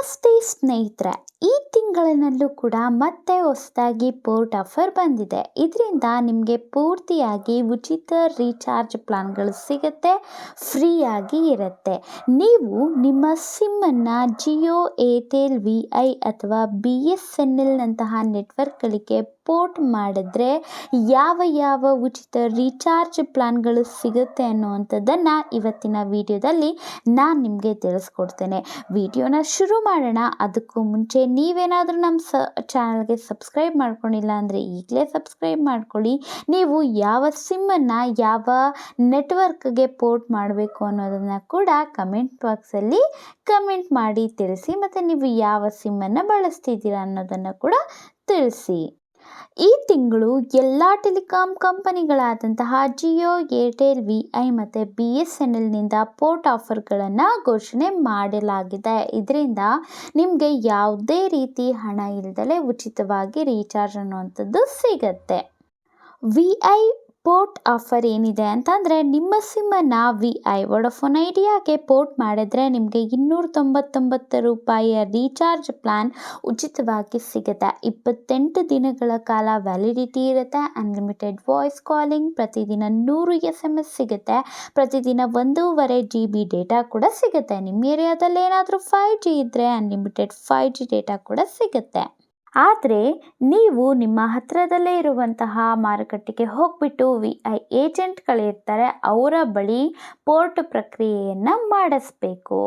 ನಮಸ್ತೆ ಸ್ನೇಹಿತರೆ, ಈ ತಿಂಗಳಿನಲ್ಲೂ ಕೂಡ ಮತ್ತೆ ಹೊಸದಾಗಿ ಪೋರ್ಟ್ ಆಫರ್ ಬಂದಿದೆ. ಇದರಿಂದ ನಿಮಗೆ ಪೂರ್ತಿಯಾಗಿ ಉಚಿತ ರೀಚಾರ್ಜ್ ಪ್ಲಾನ್ಗಳು ಸಿಗುತ್ತೆ, ಫ್ರೀಯಾಗಿ ಇರುತ್ತೆ. ನೀವು ನಿಮ್ಮ ಸಿಮ್ಮನ್ನು ಜಿಯೋ, ಏರ್ಟೆಲ್, ವಿ.ಐ ಅಥವಾ BSNLನಂತಹ ನೆಟ್ವರ್ಕ್ಗಳಿಗೆ ಪೋರ್ಟ್ ಮಾಡಿದ್ರೆ ಯಾವ ಉಚಿತ ರೀಚಾರ್ಜ್ ಪ್ಲಾನ್ಗಳು ಸಿಗುತ್ತೆ ಅನ್ನುವಂಥದ್ದನ್ನು ಇವತ್ತಿನ ವಿಡಿಯೋದಲ್ಲಿ ನಾನು ನಿಮಗೆ ತಿಳಿಸ್ಕೊಡ್ತೇನೆ. ವಿಡಿಯೋನ ಶುರು ಮಾಡೋಣ. ಅದಕ್ಕೂ ಮುಂಚೆ ನೀವೇನಾದರೂ ನಮ್ಮ ಚಾನಲ್ಗೆ ಸಬ್ಸ್ಕ್ರೈಬ್ ಮಾಡ್ಕೊಂಡಿಲ್ಲ ಅಂದರೆ ಈಗಲೇ ಸಬ್ಸ್ಕ್ರೈಬ್ ಮಾಡ್ಕೊಳ್ಳಿ. ನೀವು ಯಾವ ಸಿಮ್ಮನ್ನು ಯಾವ ನೆಟ್ವರ್ಕ್ಗೆ ಪೋರ್ಟ್ ಮಾಡಬೇಕು ಅನ್ನೋದನ್ನು ಕೂಡ ಕಮೆಂಟ್ ಬಾಕ್ಸಲ್ಲಿ ಕಮೆಂಟ್ ಮಾಡಿ ತಿಳಿಸಿ. ಮತ್ತು ನೀವು ಯಾವ ಸಿಮ್ಮನ್ನು ಬಳಸ್ತಿದ್ದೀರಾ ಅನ್ನೋದನ್ನು ಕೂಡ ತಿಳಿಸಿ. ಈ ತಿಂಗಳು ಎಲ್ಲ ಟೆಲಿಕಾಂ ಕಂಪನಿಗಳಾದಂತಹ ಜಿಯೋ, ಏರ್ಟೆಲ್, ವಿ.ಐ ಮತ್ತು BSNLನಿಂದ ಪೋರ್ಟ್ ಆಫರ್ಗಳನ್ನು ಘೋಷಣೆ ಮಾಡಲಾಗಿದೆ. ಇದರಿಂದ ನಿಮಗೆ ಯಾವುದೇ ರೀತಿ ಹಣ ಇಲ್ಲದಲೇ ಉಚಿತವಾಗಿ ರೀಚಾರ್ಜ್ ಅನ್ನುವಂಥದ್ದು ಸಿಗತ್ತೆ. ವಿ.ಐ ಪೋರ್ಟ್ ಆಫರ್ ಏನಿದೆ ಅಂತಂದರೆ, ನಿಮ್ಮ ಸಿಮ್ಮನ್ನು ವಿ.ಐ ವೊಡಾಫೋನ್ ಐಡಿಯಾಗೆ ಪೋರ್ಟ್ ಮಾಡಿದ್ರೆ ನಿಮಗೆ 299 ರೂಪಾಯಿಯ ರೀಚಾರ್ಜ್ ಪ್ಲಾನ್ ಉಚಿತವಾಗಿ ಸಿಗುತ್ತೆ. 28 ದಿನಗಳ ಕಾಲ ವ್ಯಾಲಿಡಿಟಿ ಇರುತ್ತೆ. ಅನ್ಲಿಮಿಟೆಡ್ ವಾಯ್ಸ್ ಕಾಲಿಂಗ್, ಪ್ರತಿದಿನ 100 SMS ಸಿಗುತ್ತೆ. ಪ್ರತಿದಿನ 1.5 GB ಡೇಟಾ ಕೂಡ ಸಿಗುತ್ತೆ. ನಿಮ್ಮ ಏರಿಯಾದಲ್ಲಿ ಏನಾದರೂ 5G ಇದ್ದರೆ ಅನ್ಲಿಮಿಟೆಡ್ 5G ಡೇಟಾ ಕೂಡ ಸಿಗುತ್ತೆ. ಆದರೆ ನೀವು ನಿಮ್ಮ ಹತ್ತಿರದಲ್ಲೇ ಇರುವಂತಹ ಮಾರುಕಟ್ಟೆಗೆ ಹೋಗ್ಬಿಟ್ಟು ವಿ.ಐ ಏಜೆಂಟ್ಗಳಿರ್ತಾರೆ, ಅವರ ಬಳಿ ಪೋರ್ಟ್ ಪ್ರಕ್ರಿಯೆಯನ್ನು ಮಾಡಿಸ್ಬೇಕು.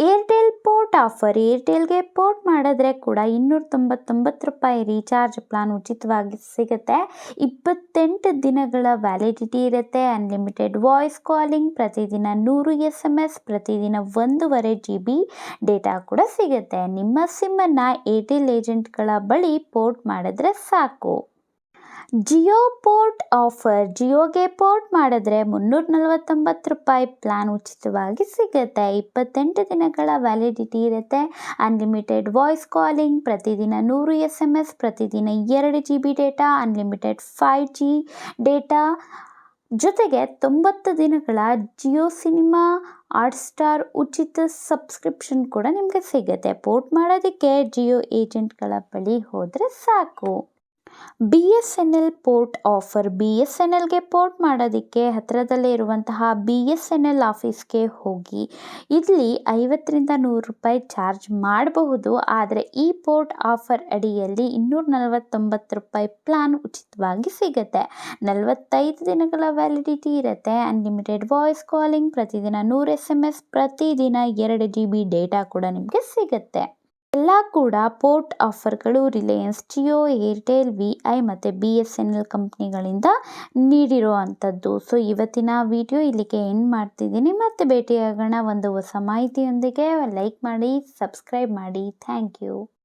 ಏರ್ಟೆಲ್ ಪೋರ್ಟ್ ಆಫರ್, ಏರ್ಟೆಲ್ಗೆ ಪೋರ್ಟ್ ಮಾಡಿದ್ರೆ ಕೂಡ 299 ರೂಪಾಯಿ ರೀಚಾರ್ಜ್ ಪ್ಲಾನ್ ಉಚಿತವಾಗಿ ಸಿಗುತ್ತೆ. 28 ದಿನಗಳ ವ್ಯಾಲಿಡಿಟಿ ಇರುತ್ತೆ. ಅನ್ಲಿಮಿಟೆಡ್ ವಾಯ್ಸ್ ಕಾಲಿಂಗ್, ಪ್ರತಿದಿನ 100 SMS, ಪ್ರತಿದಿನ 1.5 GB ಡೇಟಾ ಕೂಡ ಸಿಗುತ್ತೆ. ನಿಮ್ಮ ಸಿಮ್ಮನ್ನು ಏರ್ಟೆಲ್ ಏಜೆಂಟ್ಗಳ ಬಳಿ ಪೋರ್ಟ್ ಮಾಡಿದ್ರೆ ಸಾಕು. ಜಿಯೋ ಪೋರ್ಟ್ ಆಫರ್, ಜಿಯೋಗೆ ಪೋರ್ಟ್ ಮಾಡಿದ್ರೆ 349 ರೂಪಾಯಿ ಪ್ಲಾನ್ ಉಚಿತವಾಗಿ ಸಿಗುತ್ತೆ. 28 ದಿನಗಳ ವ್ಯಾಲಿಡಿಟಿ ಇರುತ್ತೆ. ಅನ್ಲಿಮಿಟೆಡ್ ವಾಯ್ಸ್ ಕಾಲಿಂಗ್, ಪ್ರತಿದಿನ 100 SMS, ಪ್ರತಿದಿನ 2 GB data, unlimited 5G data ಜೊತೆಗೆ 90 ದಿನಗಳ ಜಿಯೋ ಸಿನಿಮಾ ಹಾಟ್ಸ್ಟಾರ್ ಉಚಿತ ಸಬ್ಸ್ಕ್ರಿಪ್ಷನ್ ಕೂಡ ನಿಮಗೆ ಸಿಗುತ್ತೆ. ಪೋರ್ಟ್ ಮಾಡೋದಕ್ಕೆ ಜಿಯೋ ಏಜೆಂಟ್ಗಳ ಬಳಿ ಹೋದರೆ ಸಾಕು. BSNL ಪೋರ್ಟ್ ಆಫರ್, BSNLಗೆ ಪೋರ್ಟ್ ಮಾಡೋದಕ್ಕೆ ಹತ್ತಿರದಲ್ಲೇ ಇರುವಂತಹ BSNL ಆಫೀಸ್ಗೆ ಹೋಗಿ. ಇಲ್ಲಿ 50ರಿಂದ 100 ರೂಪಾಯಿ ಚಾರ್ಜ್ ಮಾಡಬಹುದು. ಆದರೆ ಈ ಪೋರ್ಟ್ ಆಫರ್ ಅಡಿಯಲ್ಲಿ 249 ರೂಪಾಯಿ ಪ್ಲಾನ್ ಉಚಿತವಾಗಿ ಸಿಗುತ್ತೆ. 45 ದಿನಗಳ ವ್ಯಾಲಿಡಿಟಿ ಇರುತ್ತೆ. ಅನ್ಲಿಮಿಟೆಡ್ ವಾಯ್ಸ್ ಕಾಲಿಂಗ್, ಪ್ರತಿದಿನ 100 SMS, ಪ್ರತಿದಿನ 2 GB ಡೇಟಾ ಕೂಡ ನಿಮಗೆ ಸಿಗುತ್ತೆ. ಎಲ್ಲ ಕೂಡ ಪೋರ್ಟ್ ಆಫರ್ಗಳು ರಿಲಯನ್ಸ್ ಜಿಯೋ, ಏರ್ಟೆಲ್, ವಿ.ಐ ಮತ್ತು BSNL ಕಂಪ್ನಿಗಳಿಂದ ನೀಡಿರೋ ಅಂಥದ್ದು. ಸೊ ಇವತ್ತಿನ ವಿಡಿಯೋ ಇಲ್ಲಿಗೆ ಎಂಡ್ ಮಾಡ್ತಿದ್ದೀನಿ. ಮತ್ತೆ ಭೇಟಿಯಾಗೋಣ ಒಂದು ಹೊಸ ಮಾಹಿತಿಯೊಂದಿಗೆ. ಲೈಕ್ ಮಾಡಿ, ಸಬ್ಸ್ಕ್ರೈಬ್ ಮಾಡಿ. Thank you.